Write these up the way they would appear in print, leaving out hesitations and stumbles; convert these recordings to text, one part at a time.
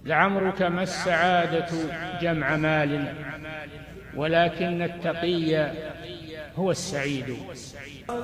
لعمرك ما السعادة جمع مال، ولكن التقي هو السعيد.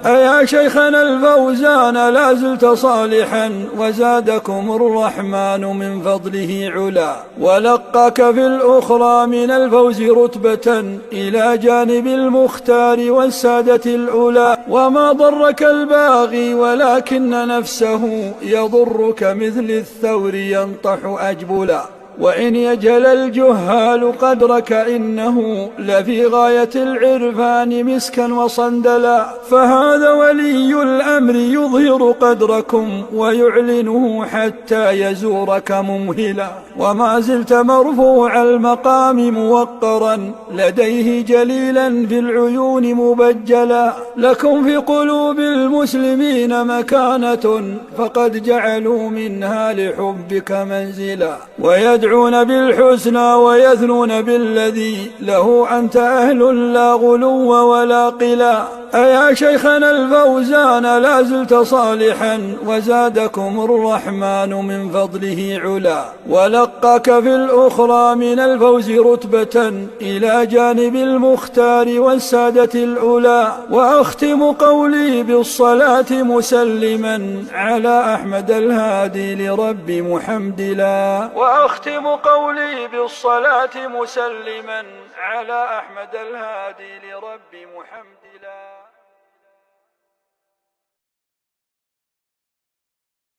أيا شيخنا الفوزان لا زلت صالحا، وزادكم الرحمن من فضله علا، ولقاك في الأخرى من الفوز رتبة إلى جانب المختار والسادة العلا. وما ضرك الباغي ولكن نفسه يضرك، مثل الثور ينطح أجبلا. وإن يجهل الجهال قدرك إنه لفي غاية العرفان مسكا وصندلا. فهذا ولي الأمر يظهر قدركم ويعلنه حتى يزورك ممهلا. وما زلت مرفوع المقام موقرا لديه جليلا في العيون مبجلا. لكم في قلوب المسلمين مكانة، فقد جعلوا منها لحبك منزلا. ويدعون بالحسنى ويثنون بالذي له أنت أهل لا غلو ولا قلا. أيا شيخنا الفوزان لا زلت صالحا، وزادكم الرحمن من فضله علا، ولقاك في الأخرى من الفوز رتبة إلى جانب المختار والسادة العلا. وأختم قولي بالصلاة مسلما على أحمد الهادي لرب محمدلا. وأختم قولي بالصلاة مسلما على أحمد الهادي لرب محمدلا.